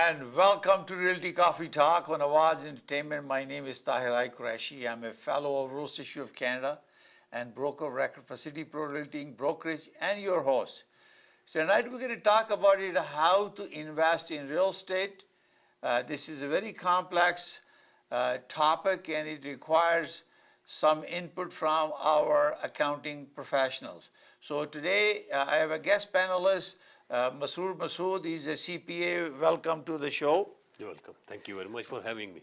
and welcome to Realty Coffee Talk on Awaz Entertainment. My name is Tahir. I'm a fellow of Realty Issue of Canada and broker of record for City Pro Realty Brokerage and your host. Tonight we're going to talk about how to invest in real estate. This is a very complex topic and it requires some input from our accounting professionals. So today I have a guest panelist, Masroor Masood. He's a CPA. Welcome to the show. You're welcome. Thank you very much for having me.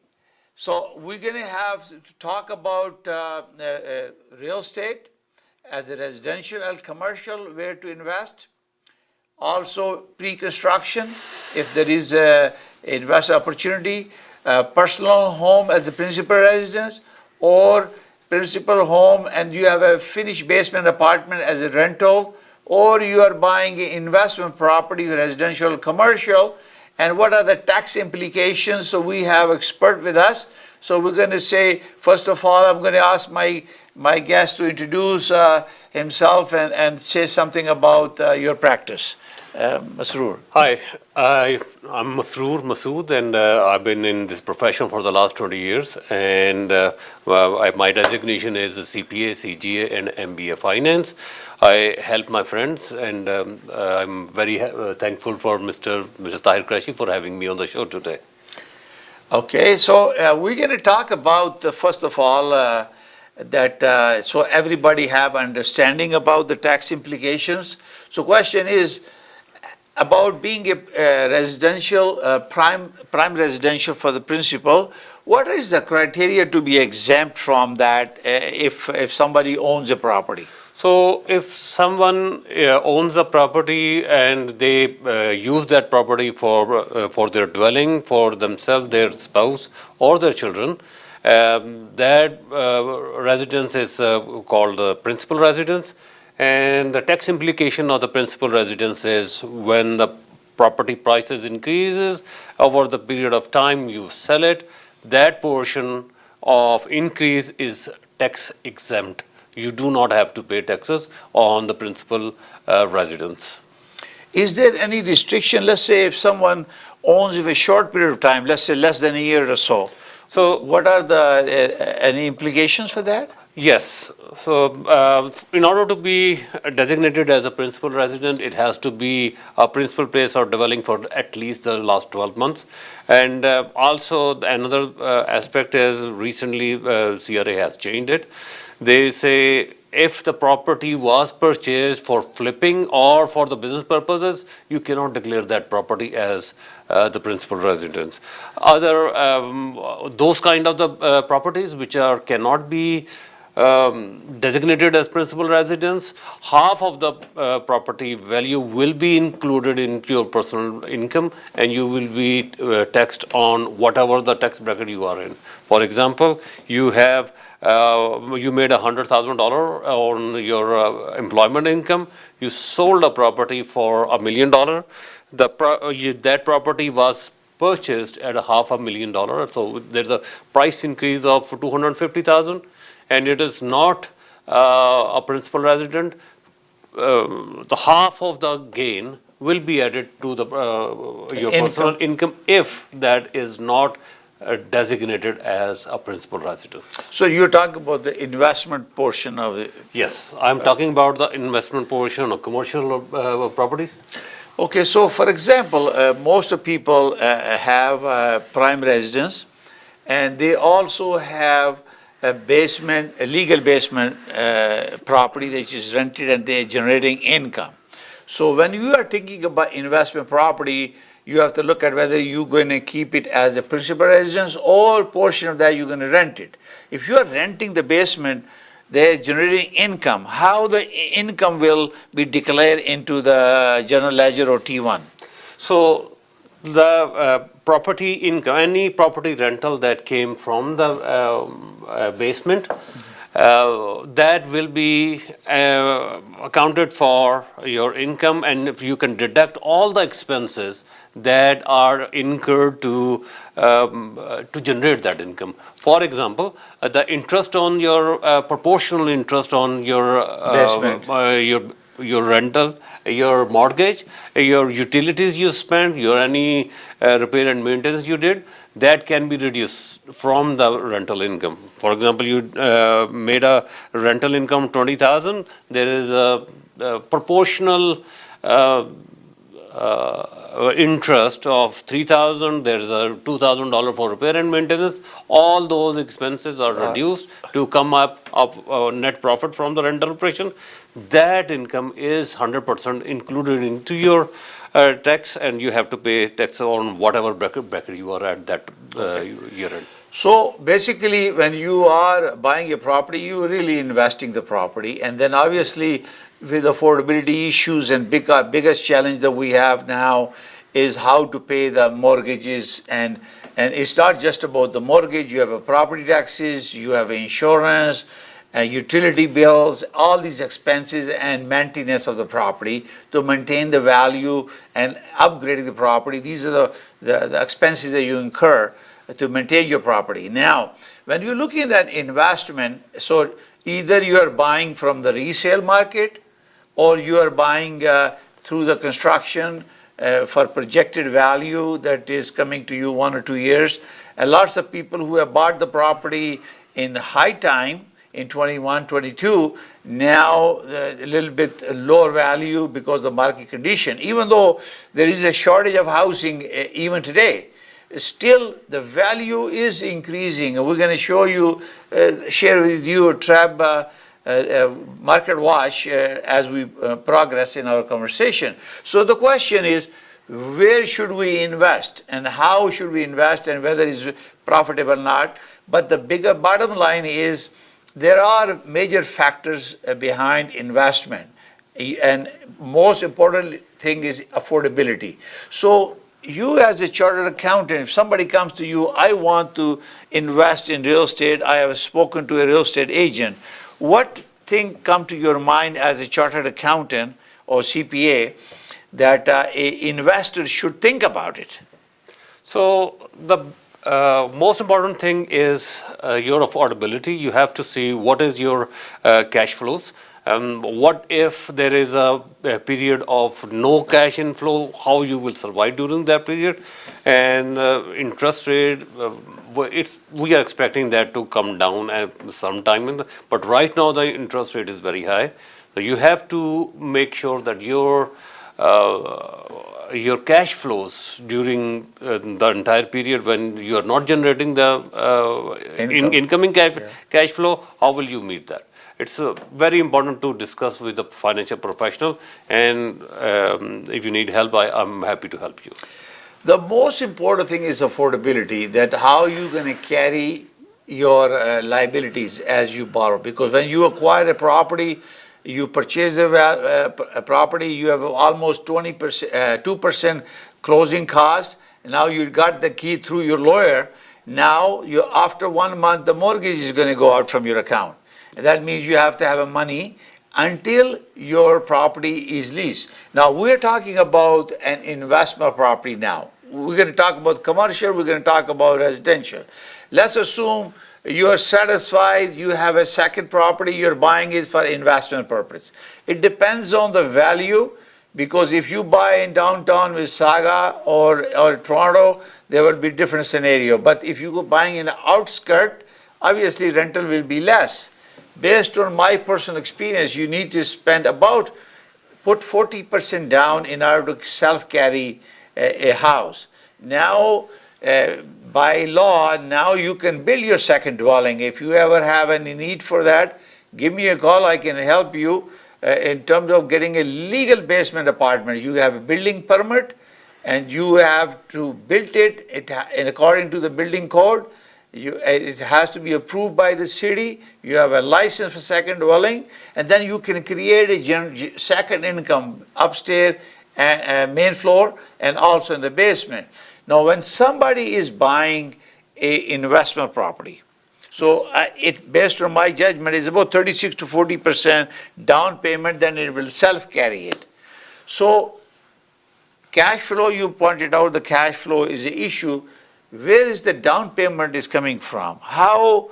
So we're going to have to talk about real estate as a residential and commercial, where to invest. Also pre-construction, if there is a investment opportunity, personal home as a principal residence, or principal home and you have a finished basement apartment as a rental, or you are buying an investment property, residential, commercial, and what are the tax implications. So we have expert with us. So we're going to say, first of all, I'm going to ask my guest to introduce himself and say something about your practice. Masroor. Hi, I'm Masroor Masood, and I've been in this profession for the last 20 years. And my designation is a CPA, CGA, and MBA Finance. I help my friends, and I'm very thankful for Mr. Tahir Qureshi for having me on the show today. Okay, so we're going to talk about, first of all, that so everybody have understanding about the tax implications. So question is, about being a residential, prime residential for the principal, what is the criteria to be exempt from that if somebody owns a property? So if someone owns a property and they use that property for their dwelling, for themselves, their spouse, or their children, that residence is called the principal residence. And the tax implication of the principal residence is when the property prices increases over the period of time you sell it, that portion of increase is tax exempt. You do not have to pay taxes on the principal residence. Is there any restriction? Let's say if someone owns it a short period of time, let's say less than a year or so. So what are the any implications for that? Yes. So in order to be designated as a principal resident, it has to be a principal place or dwelling for at least the last 12 months. And also another aspect is recently CRA has changed it. They say if the property was purchased for flipping or for the business purposes, you cannot declare that property as the principal residence. Other those kind of the properties which cannot be designated as principal residence, half of the property value will be included into your personal income, and you will be taxed on whatever the tax bracket you are in. For example, you have you made $100,000 on your employment income. You sold a property for $1 million. That property was purchased at $500,000. So there's a price increase of $250,000. And it is not a principal resident, the half of the gain will be added to the your personal income if that is not designated as a principal residence. So you're talking about the investment portion of it? Yes, I'm talking about the investment portion of commercial properties. Okay, so for example, most of people have prime residence, and they also have a legal basement property that is rented and they're generating income. So when you are thinking about investment property, you have to look at whether you're going to keep it as a principal residence or portion of that you're going to rent it. If you are renting the basement, they're generating income. How the income will be declared into the general ledger or T1? So the property income, any property rental that came from the basement, that will be accounted for your income, and if you can deduct all the expenses that are incurred to generate that income. For example, the interest on your proportional interest on your your rental, your mortgage, your utilities you spent, your any repair and maintenance you did, that can be reduced from the rental income. For example, you made a rental income 20,000. There is a proportional interest of 3,000. There is a $2,000 for repair and maintenance. All those expenses are reduced to come up net profit from the rental operation. That income is 100% included into your tax, and you have to pay tax on whatever bracket you are at that year end. So basically, when you are buying a property, you are really investing the property, and then obviously with affordability issues and biggest challenge that we have now is how to pay the mortgages, and it's not just about the mortgage. You have a property taxes, you have insurance, utility bills, all these expenses and maintenance of the property to maintain the value and upgrading the property. These are the expenses that you incur to maintain your property. Now, when you're looking at investment, so either you are buying from the resale market or you are buying through the construction for projected value that is coming to you 1 or 2 years. And lots of people who have bought the property in high time, in 21, 22, now a little bit lower value because of market condition. Even though there is a shortage of housing even today, still the value is increasing. And we're going to show you, share with you a TRAB market watch as we progress in our conversation. So the question is, where should we invest and how should we invest and whether it's profitable or not? But the bigger bottom line is there are major factors behind investment, and most important thing is affordability. So you as a chartered accountant, if somebody comes to you, I want to invest in real estate, I have spoken to a real estate agent, what thing come to your mind as a chartered accountant or CPA that a investor should think about it? So the most important thing is your affordability. You have to see what is your cash flows. What if there is a period of no cash inflow, how you will survive during that period. And interest rate, we are expecting that to come down at some time, but right now the interest rate is very high. So you have to make sure that your cash flows during the entire period when you are not generating the incoming cash flow, how will you meet that? It's very important to discuss with the financial professional, and if you need help, I'm happy to help you. The most important thing is affordability, that how you're going to carry your liabilities as you borrow. Because when you acquire a property, you purchase a property, you have almost 2% closing cost. Now you got the key through your lawyer. Now, after 1 month, the mortgage is going to go out from your account. And that means you have to have money until your property is leased. Now, we're talking about an investment property now. We're going to talk about commercial, we're going to talk about residential. Let's assume you are satisfied, you have a second property, you're buying it for investment purpose. It depends on the value, because if you buy in downtown Mississauga or Toronto, there will be different scenario. But if you go buying in the outskirt, obviously rental will be less. Based on my personal experience, you need to spend put 40% down in order to self-carry a house. Now, by law, now you can build your second dwelling. If you ever have any need for that, give me a call, I can help you in terms of getting a legal basement apartment. You have a building permit and you have to build it and according to the building code. It has to be approved by the city. You have a license for second dwelling, and then you can create a second income upstairs and main floor and also in the basement. Now, when somebody is buying a investment property, so based on my judgment, is about 36 to 40% down payment, then it will self-carry it. So cash flow, you pointed out the cash flow is an issue. Where is the down payment is coming from? How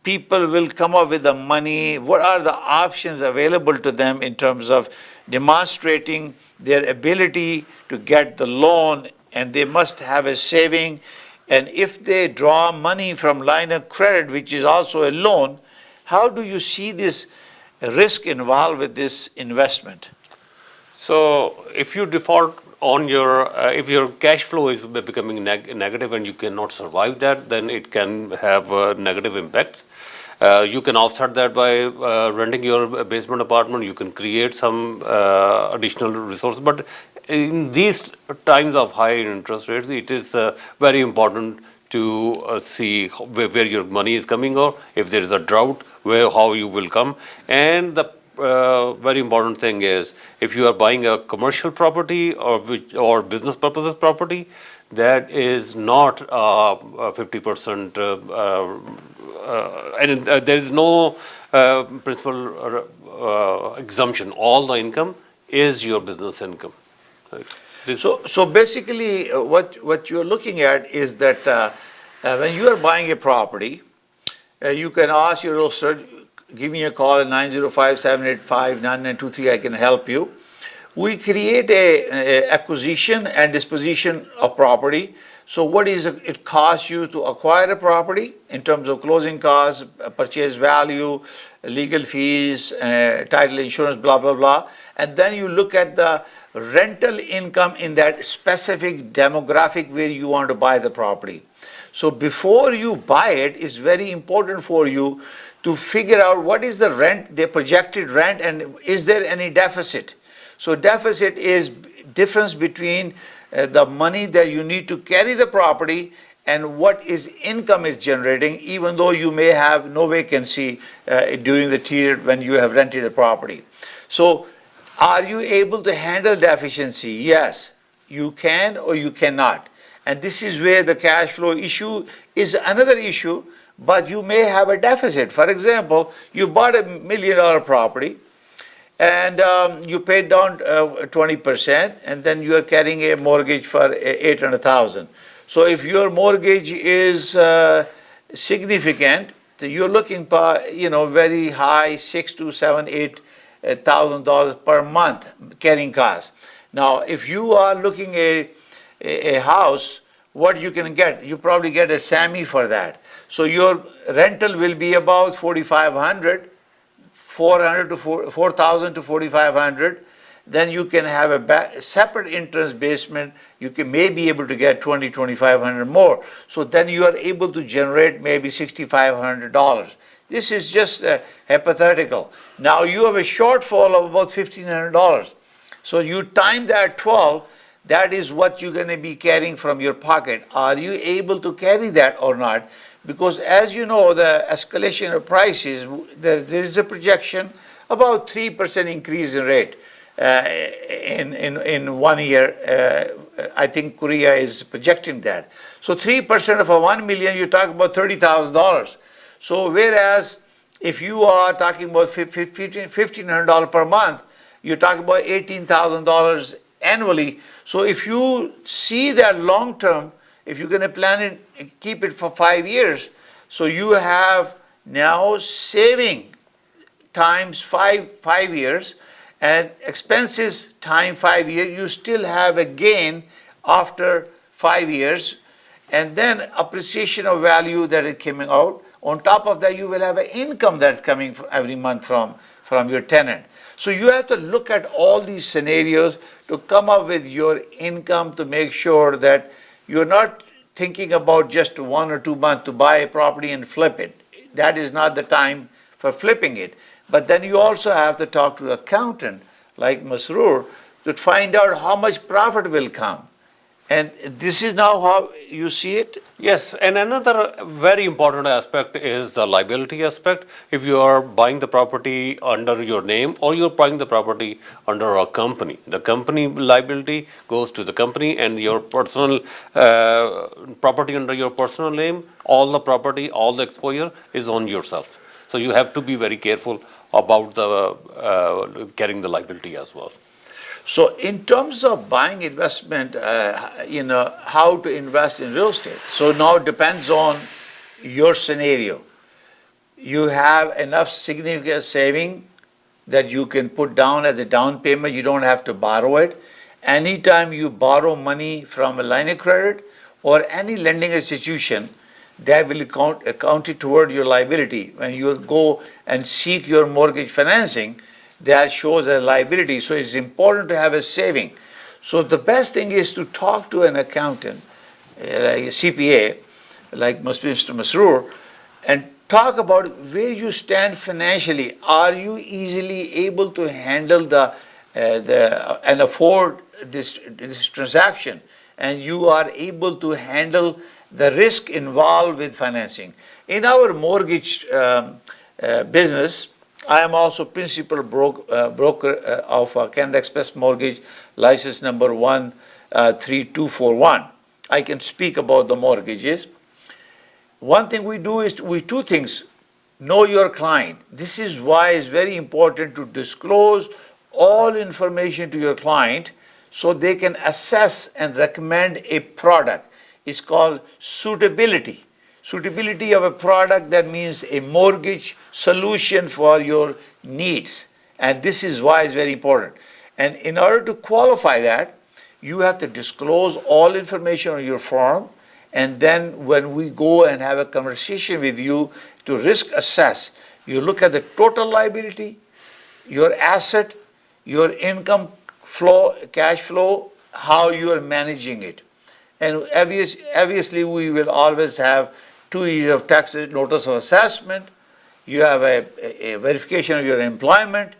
people will come up with the money? What are the options available to them in terms of demonstrating their ability to get the loan? And they must have a saving. And if they draw money from line of credit, which is also a loan, how do you see this risk involved with this investment? So if you default on your, if your cash flow is becoming negative and you cannot survive that, then it can have negative impacts. You can offset that by renting your basement apartment. You can create some additional resource. But in these times of high interest rates, it is very important to see where your money is coming, or if there is a drought, how you will come. And the very important thing is, if you are buying a commercial property or business purposes property, that is not 50%, and there is no principal exemption. All the income is your business income. Right? So basically, what you're looking at is that when you are buying a property, you can ask your realtor, give me a call at 905-785-9923. I can help you. We create a acquisition and disposition of property. So what is it costs you to acquire a property in terms of closing costs, purchase value, legal fees, title insurance, blah, blah, blah. And then you look at the rental income in that specific demographic where you want to buy the property. So before you buy it, it's very important for you to figure out what is the rent, the projected rent, and is there any deficit. So deficit is difference between the money that you need to carry the property and what is income is generating, even though you may have no vacancy during the period when you have rented a property. So are you able to handle deficiency? Yes, you can or you cannot. And this is where the cash flow issue is another issue, but you may have a deficit. For example, you bought $1 million property and you paid down 20%, and then you are carrying a mortgage for $800,000. So if your mortgage is significant, you're looking for very high $6,000 to $8,000 per month carrying costs. Now, if you are looking at a house, what you can get, you probably get a Sammy for that. So your rental will be about $4,500, $4,000 to $4,500. Then you can have a separate entrance basement. You may be able to get $2,000, $2,500 more. So then you are able to generate maybe $6,500. This is just hypothetical. Now you have a shortfall of about $1,500. So you time that 12. That is what you're going to be carrying from your pocket. Are you able to carry that or not? Because as you know, the escalation of prices, there is a projection about 3% increase in rate in 1 year. I think Korea is projecting that. So 3% of a 1 million, you talk about $30,000. So whereas if you are talking about $1,500 per month, you're talking about $18,000 annually. So if you see that long term, if you're going to plan it, keep it for 5 years, so you have now saving times five years and expenses time 5 years, you still have a gain after 5 years, and then appreciation of value that is coming out. On top of that, you will have an income that's coming every month from your tenant. So you have to look at all these scenarios to come up with your income to make sure that you're not thinking about just 1 or 2 months to buy a property and flip it. That is not the time for flipping it. But then you also have to talk to an accountant like Masroor to find out how much profit will come. And this is now how you see it? Yes, and another very important aspect is the liability aspect. If you are buying the property under your name or you're buying the property under a company, the company liability goes to the company, and your personal property under your personal name, all the property, all the exposure is on yourself. So you have to be very careful about the carrying the liability as well. So in terms of buying investment, how to invest in real estate. So now it depends on your scenario. you have enough significant saving that you can put down as a down payment. You don't have to borrow it. Anytime you borrow money from a line of credit or any lending institution, that will count it toward your liability. When you go and seek your mortgage financing, that shows a liability. So it's important to have a saving. So the best thing is to talk to an accountant, like a CPA, like Mr. Masroor, and talk about where you stand financially. Are you easily able to handle and afford this transaction? And you are able to handle the risk involved with financing. In our mortgage business, I am also principal broker of Canada Express Mortgage, license number 13241. I can speak about the mortgages. One thing we do is two things. Know your client. This is why it's very important to disclose all information to your client so they can assess and recommend a product. It's called suitability. Suitability of a product, that means a mortgage solution for your needs. And this is why it's very important. And in order to qualify that, you have to disclose all information on your form. And then when we go and have a conversation with you to risk assess, you look at the total liability, your asset, your income flow, cash flow, how you are managing it. And obviously we will always have 2 years of tax notice of assessment. You have a verification of your employment.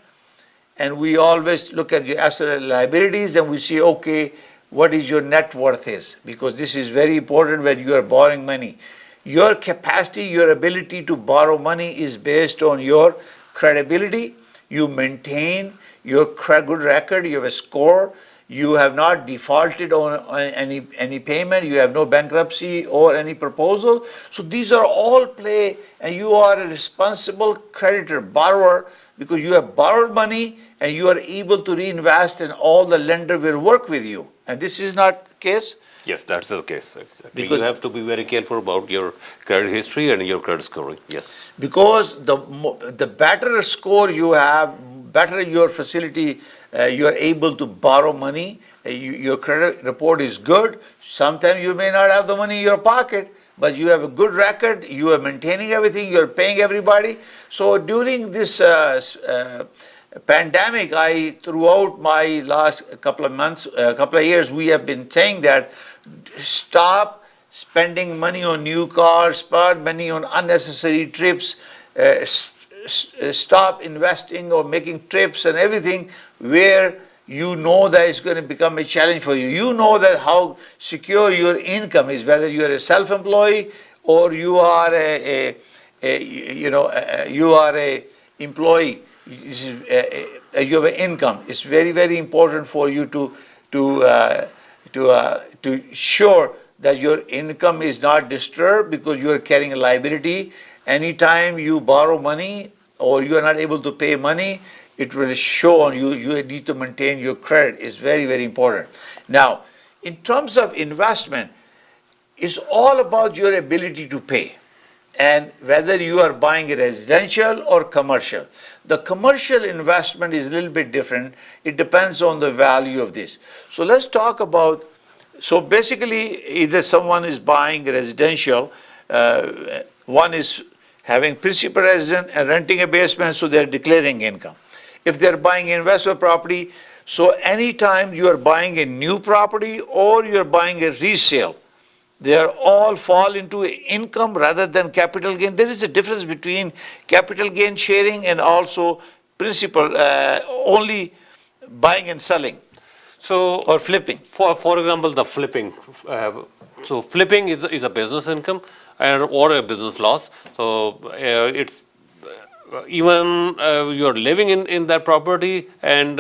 And we always look at your asset and liabilities and we see, okay, what is your net worth is, because this is very important when you are borrowing money. Your capacity, your ability to borrow money is based on your credibility. You maintain your good record, you have a score, you have not defaulted on any payment, you have no bankruptcy or any proposal. So these are all play, and you are a responsible creditor, borrower, because you have borrowed money and you are able to reinvest and all the lender will work with you. And this is not the case? Yes, that's the case. Exactly. Because you have to be very careful about your credit history and your credit scoring. Yes. Because the better score you have, better your facility, you are able to borrow money. Your credit report is good. Sometimes you may not have the money in your pocket, but you have a good record. You are maintaining everything. You are paying everybody. So during this pandemic, throughout my last couple of months, couple of years, we have been saying that stop spending money on new cars, spend money on unnecessary trips, stop investing or making trips and everything where you know that it's going to become a challenge for you. You know that how secure your income is, whether you are a self-employee or you are a employee. You have an income. It's very, very important for you to ensure that your income is not disturbed because you are carrying a liability. Anytime you borrow money or you are not able to pay money, it will show on you. You need to maintain your credit. It's very, very important. Now, in terms of investment, it's all about your ability to pay. And whether you are buying a residential or commercial. The commercial investment is a little bit different. It depends on the value of this. So let's talk about, so basically either someone is buying a residential, one is having principal residence and renting a basement, so they're declaring income. If they're buying investment property, so anytime you are buying a new property or you're buying a resale, they are all fall into income rather than capital gain. There is a difference between capital gain sharing and also principal, only buying and selling. So, or flipping. For example, the flipping. So flipping is a business income or a business loss. So it's even you're living in that property and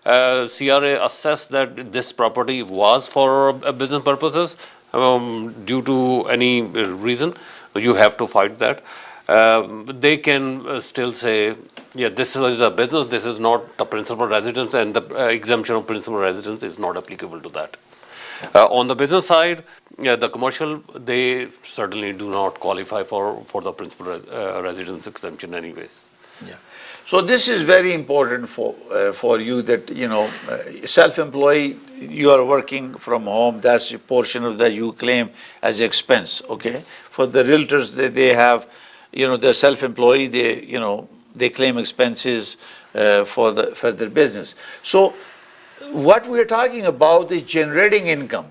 CRA assess that this property was for business purposes. Due to any reason, you have to fight that. They can still say, yeah, this is a business, this is not a principal residence, and the exemption of principal residence is not applicable to that. On the business side, the commercial, they certainly do not qualify for the principal residence exemption anyways. Yeah. So this is very important for you that, self-employed, you are working from home, that's a portion of that you claim as expense, okay? For the realtors, they have, they're self-employed, they claim expenses for their business. So what we're talking about is generating income,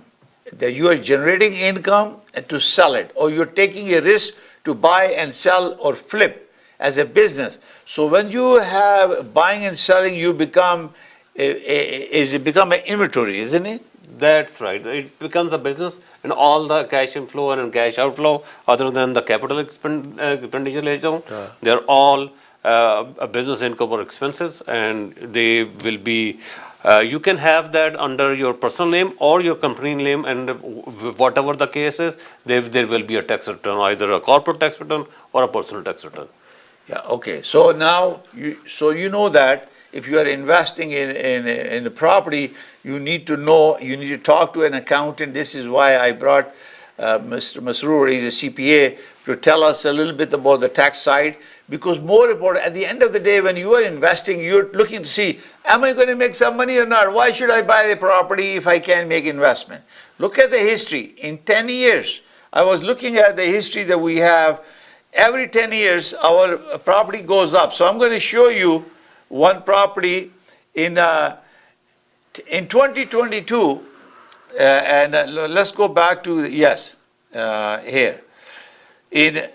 that you are generating income to sell it, or you're taking a risk to buy and sell or flip as a business. So when you have buying and selling, you become an inventory, isn't it? That's right. It becomes a business, and all the cash inflow and cash outflow, other than the capital expenditure later, they're all a business income or expenses, and they will be. You can have that under your personal name or your company name, and whatever the case is, there will be a tax return, either a corporate tax return or a personal tax return. Yeah. Okay. So now you know that if you are investing in a property, you need to talk to an accountant. This is why I brought Mr. Masroor, he's a CPA, to tell us a little bit about the tax side. Because more important, at the end of the day, when you are investing, you're looking to see, am I going to make some money or not? Why should I buy the property if I can make investment? Look at the history. In 10 years, I was looking at the history that we have. Every 10 years, our property goes up. So I'm going to show you one property in 2022, and let's go back to, here. In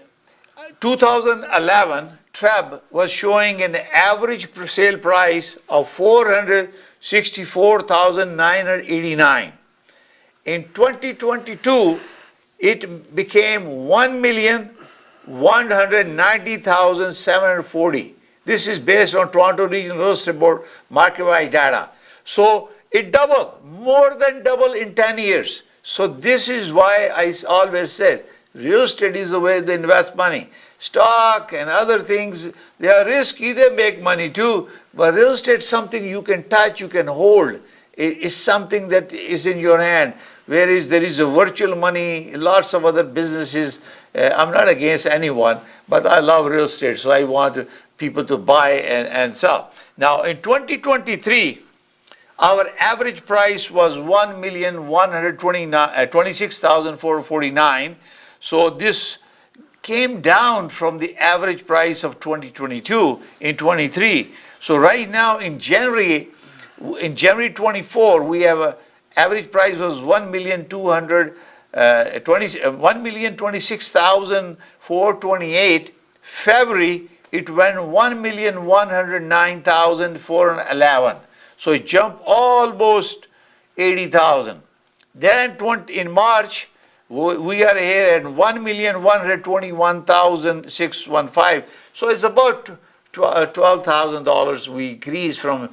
2011, TREB was showing an average sale price of $464,989. In 2022, it became $1,190,740. This is based on Toronto Regional Real Estate Board market-wide data. So it doubled, more than double in 10 years. So this is why I always said, real estate is the way they invest money. Stock and other things, they are risky, they make money too. But real estate is something you can touch, you can hold. It's something that is in your hand. Whereas there is a virtual money, lots of other businesses. I'm not against anyone, but I love real estate, so I want people to buy and sell. Now in 2023, our average price was $1,126,449. So this came down from the average price of 2022 in 23. So right now in January 24, we have a average price was $1,026,428. February it went $1,109,411. So it jumped almost 80,000. Then in March, we are here at $1,121,615. So it's about $12,000 we increased from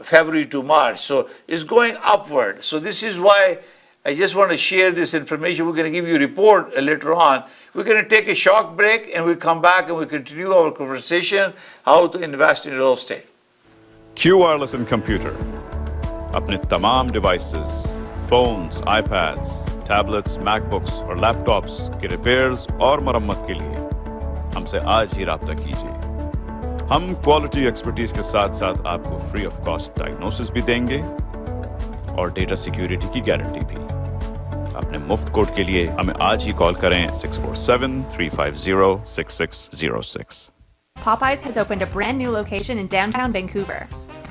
February to March. So it's going upward. So this is why I just want to share this information. We're going to give you a report later on. We're going to take a short break and we'll come back and we'll continue our conversation how to invest in real estate. Q Wireless and Computer. अपने तमाम devices, phones, iPads, tablets, MacBooks और laptops के repairs और मरम्मत के लिए हमसे आज ही राब्ता कीजिए। हम quality expertise के साथ साथ आपको free of cost diagnosis भी देंगे और data security की guarantee भी। अपने मुफ्त कोड के लिए हमें आज ही कॉल करें 647-350-6606. Popeyes has opened a brand new location in downtown Vancouver.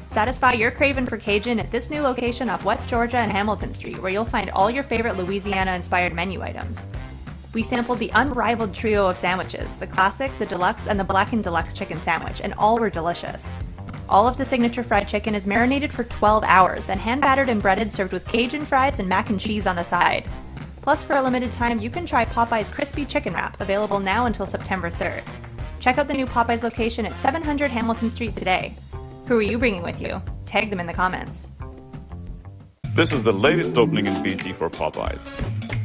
Satisfy your craving for Cajun at this new location off West Georgia and Hamilton Street, where you'll find all your favorite Louisiana-inspired menu items. We sampled the unrivaled trio of sandwiches, the classic, the deluxe, and the blackened deluxe chicken sandwich, and all were delicious. All of the signature fried chicken is marinated for 12 hours, then hand-battered and breaded, served with Cajun fries and mac and cheese on the side. Plus, for a limited time, you can try Popeye's Crispy Chicken Wrap, available now until September 3rd. Check out the new Popeye's location at 700 Hamilton Street today. Who are you bringing with you? Tag them in the comments. This is the latest opening in BC for Popeyes,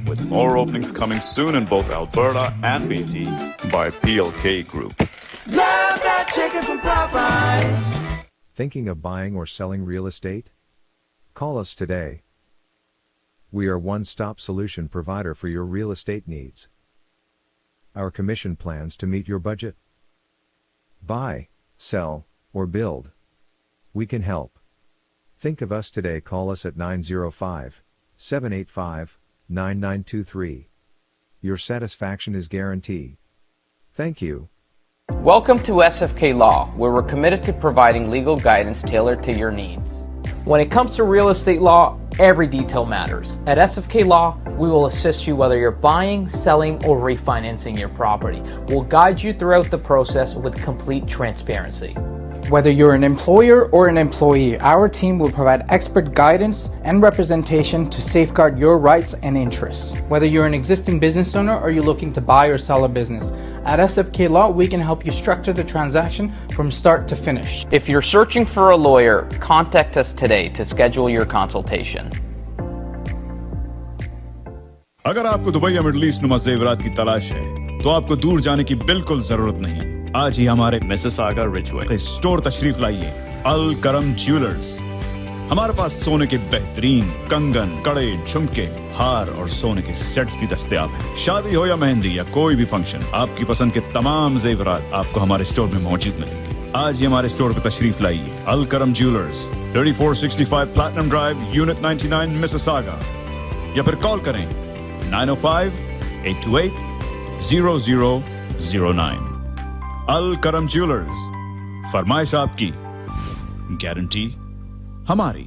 with more openings coming soon in both Alberta and BC by PLK Group. Love that chicken from Popeyes. Thinking of buying or selling real estate? Call us today. We are one-stop solution provider for your real estate needs. Our commission plans to meet your budget. Buy, sell, or build. We can help. Think of us today. Call us at 905-785-9923. Your satisfaction is guaranteed. Thank you. Welcome to SFK Law, where we're committed to providing legal guidance tailored to your needs. When it comes to real estate law, every detail matters. At SFK Law, we will assist you whether you're buying, selling, or refinancing your property. We'll guide you throughout the process with complete transparency. Whether you're an employer or an employee, our team will provide expert guidance and representation to safeguard your rights and interests. Whether you're an existing business owner or you're looking to buy or sell a business, at SFK Law, we can help you structure the transaction from start to finish. If you're searching for a lawyer, contact us today to schedule your consultation. अगर आपको Dubai या middle east नुमा जेवरात की तलाश है तो आपको दूर जाने की बिल्कुल जरूरत नहीं। आज ही हमारे मिसिसागा रिजवे स्टोर तशरीफ लाइए। अल करम ज्वेलर्स। हमारे पास सोने के बेहतरीन कंगन, कड़े, झुमके, हार और सोने के सेट्स भी दस्तयाब हैं। शादी हो या मेहंदी या कोई भी फंक्शन, आपकी पसंद के तमाम जेवरात आपको हमारे स्टोर में मौजूद मिलेंगे। आज ही हमारे स्टोर पर तशरीफ लाइए। अल करम jewellers, 3465 platinum drive, unit 99, Mississauga. या फिर कॉल करें 905-828-0009। अल करम ज्वेलर्स, फरमाइश आपकी, गारंटी हमारी।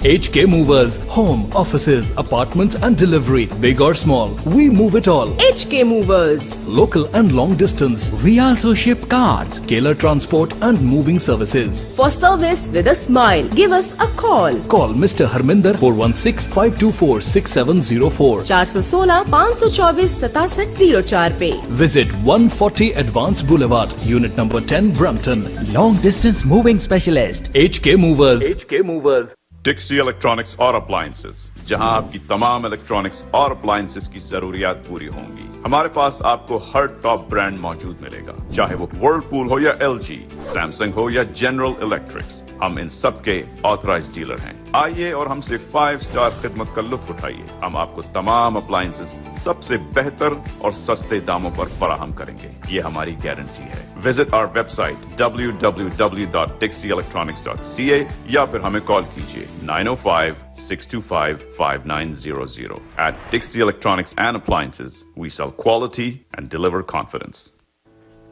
HK Movers, home, offices, apartments and delivery, big or small, we move it all. HK Movers. Local and long distance, we also ship cars, Keller transport and moving services. For service with a smile, give us a call. Call Mr. Harminder 416-524-6704. 416-524-6704 पे. Visit 140 Advance Boulevard, Unit number 10, Brampton. Long distance moving specialist. HK Movers. HK Movers. Dixie electronics और appliances, जहां आपकी तमाम electronics और appliances की जरूरियात पूरी होंगी। हमारे पास आपको हर टॉप ब्रांड मौजूद मिलेगा, चाहे वो वर्लपूल हो या एलजी, सैमसंग हो या जनरल इलेक्ट्रिक्स। हम इन सब के ऑथराइज्ड डीलर हैं। आइए और हमसे 5 स्टार खिदमत का लुत्फ उठाइए। हम आपको तमाम अप्लायंसेस सबसे बेहतर और सस्ते दामों पर फराहम करेंगे, ये हमारी गारंटी है। विजिट आवर वेबसाइट www.dixieelectronics.ca या फिर हमें कॉल कीजिए 905-625-5900. At Dixie Electronics and Appliances, we sell quality and deliver confidence.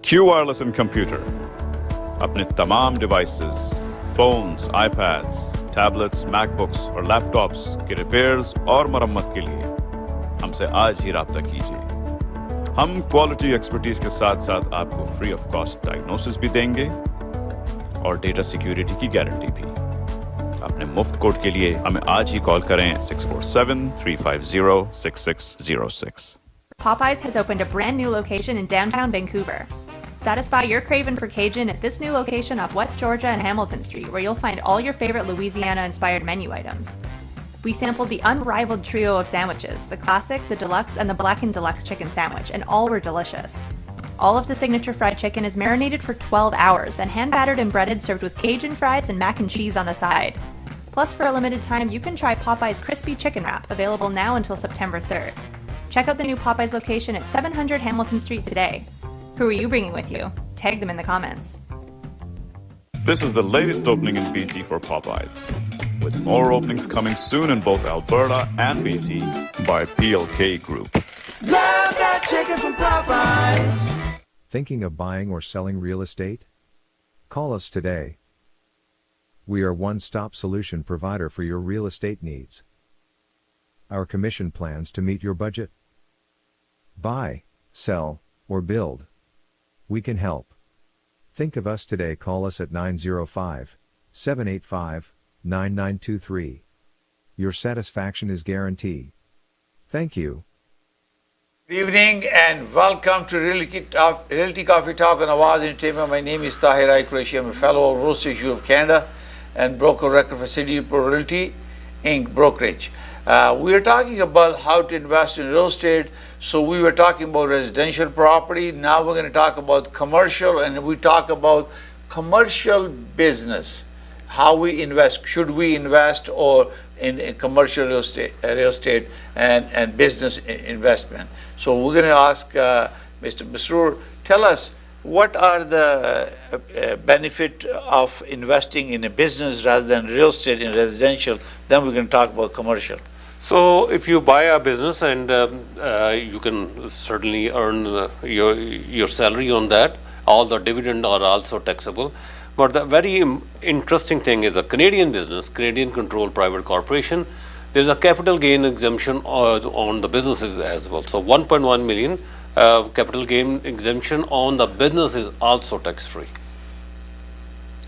Q Wireless and Computer, अपने तमाम devices, phones, iPads, tablets, MacBooks और लैपटॉप्स के रिपेयर्स और मरम्मत के लिए हमसे आज ही राब्ता कीजिए। हम क्वालिटी एक्सपर्टीज के साथ साथ आपको फ्री ऑफ कॉस्ट डायग्नोसिस भी देंगे और डेटा सिक्योरिटी की गारंटी भी। अपने मुफ्त कोड के लिए हमें आज ही कॉल करें 647-350-6606। Popeyes has opened a brand new location in downtown Vancouver. Satisfy your craving for Cajun at this new location off West Georgia and Hamilton Street, where you'll find all your favorite Louisiana-inspired menu items. We sampled the unrivaled trio of sandwiches, the classic, the deluxe, and the blackened deluxe chicken sandwich, and all were delicious. All of the signature fried chicken is marinated for 12 hours, then hand-battered and breaded, served with Cajun fries and mac and cheese on the side. Plus, for a limited time, you can try Popeye's Crispy Chicken Wrap, available now until September 3rd. Check out the new Popeye's location at 700 Hamilton Street today. Who are you bringing with you? Tag them in the comments. This is the latest opening in BC for Popeyes, with more openings coming soon in both Alberta and BC by PLK Group. Love that chicken from Popeyes. Thinking of buying or selling real estate? Call us today. We are one-stop solution provider for your real estate needs. Our commission plans to meet your budget. Buy, sell, or build. We can help. Think of us today. Call us at 905-785-9923. Your satisfaction is guaranteed. Thank you. Good evening and welcome to Realty Coffee Talk on Awaz Entertainment. My name is Tahir. I'm a fellow of Real Estate of Canada and broker record for City Pro Realty Inc. brokerage. We are talking about how to invest in real estate. So we were talking about residential property. Now we're going to talk about commercial, and we talk about commercial business. how we invest. Should we invest or in commercial real estate and business investment? So we're going to ask Mr. Masroor, tell us what are the benefit of investing in a business rather than real estate in residential. Then we're going to talk about commercial. So if you buy a business and you can certainly earn your salary on that, all the dividend are also taxable. But the very interesting thing is a Canadian business, Canadian controlled private corporation, there's a capital gain exemption on the businesses as well. So 1.1 million capital gain exemption on the business is also tax free.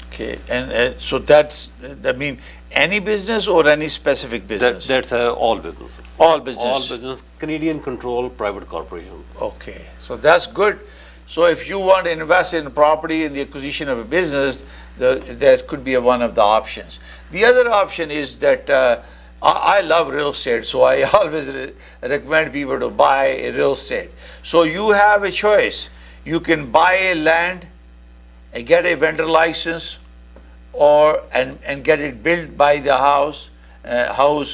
Okay, and so that means any business or any specific business? That's all businesses. All business. All business, Canadian controlled private corporation. Okay, so that's good. So if you want to invest in property in the acquisition of a business, that could be one of the options. The other option is that I love real estate, so I always recommend people to buy a real estate. So you have a choice. You can buy a land and get a vendor license, and get it built by the house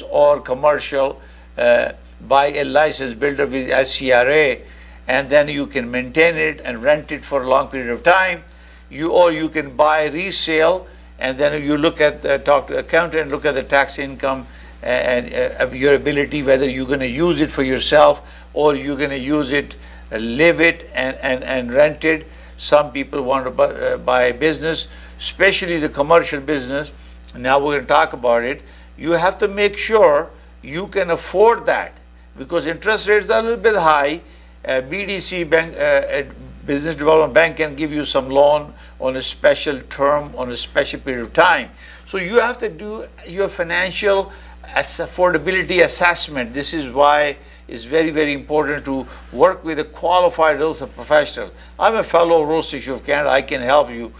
or commercial, by a licensed builder with SCRA, and then you can maintain it and rent it for a long period of time. Or you can buy resale, and then you talk to the accountant, look at the tax income and your ability, whether you're going to use it for yourself or you're going to use it, live it and rent it. Some people want to buy a business, especially the commercial business. Now we're going to talk about it. You have to make sure you can afford that, because interest rates are a little bit high. BDC bank, Business Development Bank, can give you some loan on a special term, on a special period of time. So you have to do your financial affordability assessment. This is why it's very, very important to work with a qualified real estate professional. I'm a fellow Real Estate of Canada. I can help you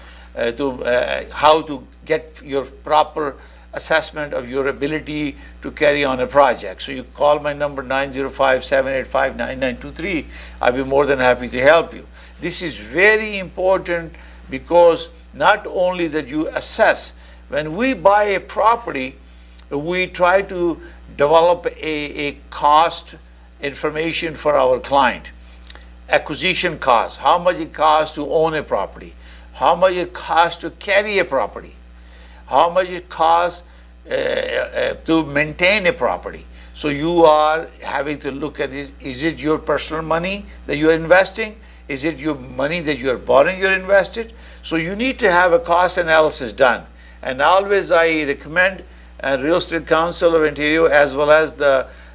how to get your proper assessment of your ability to carry on a project. So you call my number 905-785-9923. I'll be more than happy to help you. This is very important, because not only that you assess, when we buy a property, we try to develop a cost information for our client. Acquisition cost, how much it costs to own a property, how much it costs to carry a property, how much it costs to maintain a property. So you are having to look at it. Is it your personal money that you are investing? Is it your money that you are borrowing, you're invested? So you need to have a cost analysis done. And always I recommend Real Estate Council of Ontario, as well as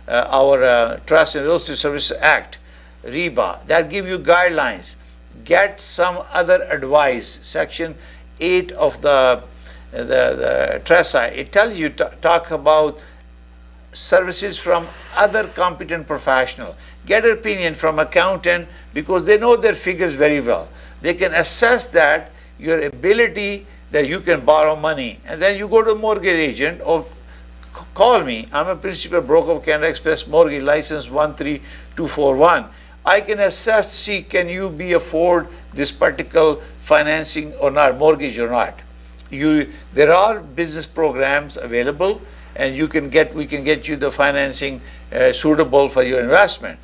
our Trust and Real Estate Services Act, REBA, that give you guidelines. Get some other advice. Section 8 of the Trust Act, it tells you to talk about services from other competent professional. Get an opinion from accountant, because they know their figures very well. They can assess that your ability that you can borrow money, and then you go to a mortgage agent or call me. I'm a principal broker of Canada Express Mortgage, license 13241. I can assess, see, can you afford this particular financing or not, mortgage or not. There are business programs available, and we can get you the financing suitable for your investment.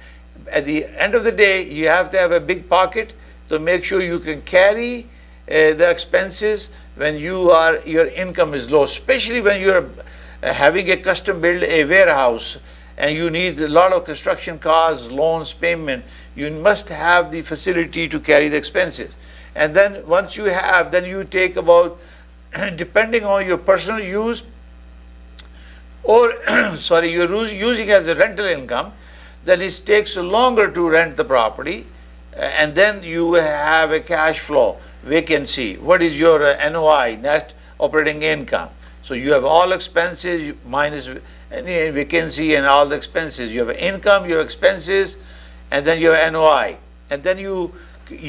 At the end of the day, you have to have a big pocket to make sure you can carry the expenses when your income is low, especially when you're having a custom built a warehouse and you need a lot of construction costs, loans, payment. You must have the facility to carry the expenses. And then once you have, then you take about, depending on your personal use, or sorry, you're using as a rental income, then it takes longer to rent the property, and then you have a cash flow, vacancy. What is your NOI, net operating income? So you have all expenses minus any vacancy and all the expenses. You have income, you have expenses, and then you have NOI. And then you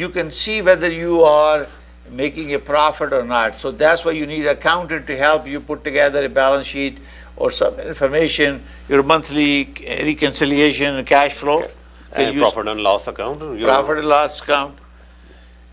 can see whether you are making a profit or not. So that's why you need an accountant to help you put together a balance sheet or some information, your monthly reconciliation and cash flow. And profit and loss account. Profit and loss account.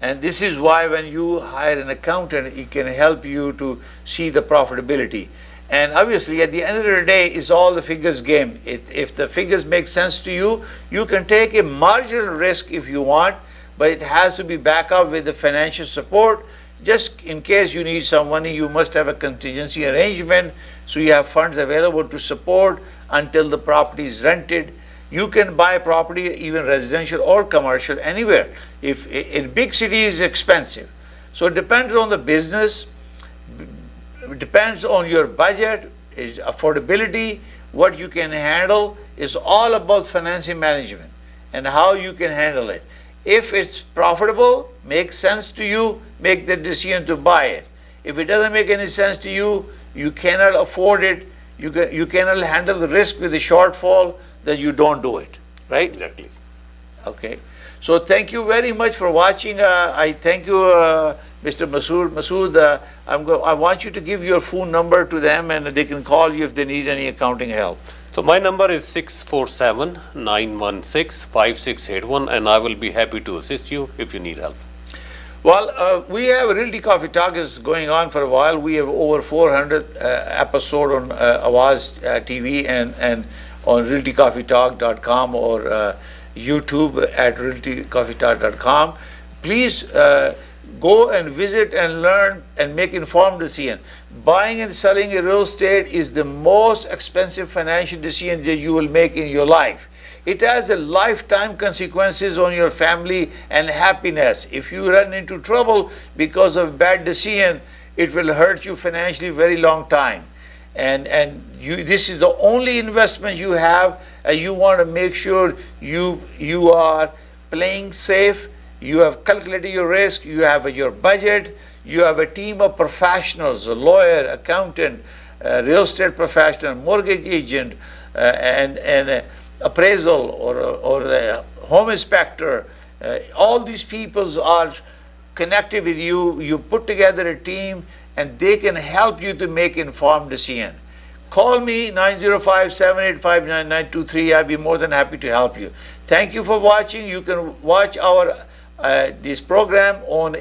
And this is why when you hire an accountant, it can help you to see the profitability. And obviously, at the end of the day, it's all the figures game. If the figures make sense to you, you can take a marginal risk if you want, but it has to be backed up with the financial support. Just in case you need some money, you must have a contingency arrangement, so you have funds available to support until the property is rented. You can buy property, even residential or commercial, anywhere. If in big cities, it's expensive. So it depends on the business. It depends on your budget, is affordability, what you can handle. Is all about financing management and how you can handle it. If it's profitable, makes sense to you, make the decision to buy it. If it doesn't make any sense to you, you cannot afford it, you cannot handle the risk with the shortfall, then you don't do it, right? Exactly. Okay. So thank you very much for watching. I thank you, Mr. Masood. Masood, I want you to give your phone number to them, and they can call you if they need any accounting help. So my number is 647-916-5681, and I will be happy to assist you if you need help. Well, we have Realty Coffee Talk is going on for a while. We have over 400 episode on Awaz TV and on realtycoffeetalk.com or YouTube at realtycoffeetalk.com. Please go and visit and learn and make informed decision. Buying and selling a real estate is the most expensive financial decision that you will make in your life. It has a lifetime consequences on your family and happiness. If you run into trouble because of bad decision, it will hurt you financially very long time. And this is the only investment you have, and you want to make sure you are playing safe. You have calculated your risk, you have your budget, you have a team of professionals, a lawyer, accountant, real estate professional, mortgage agent, and appraisal or the home inspector. All these people are connected with you. You put together a team, and they can help you to make informed decision. Call me 905-785-9923. I'll be more than happy to help you. Thank you for watching. You can watch our this program on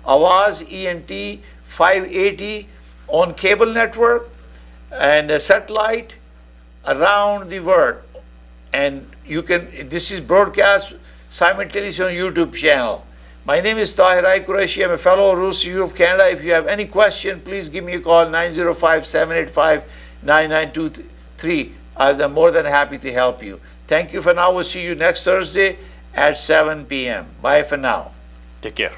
Awaz ENT 580 on cable network and satellite around the world. And you can, this is broadcast simultaneously on YouTube channel. My name is Tahir Qureshi. I'm a fellow of Roots of Canada. If you have any question, please give me a call 905-785-9923. I'm more than happy to help you. Thank you for now. We'll see you next Thursday at 7 p.m. Bye for now. Take care.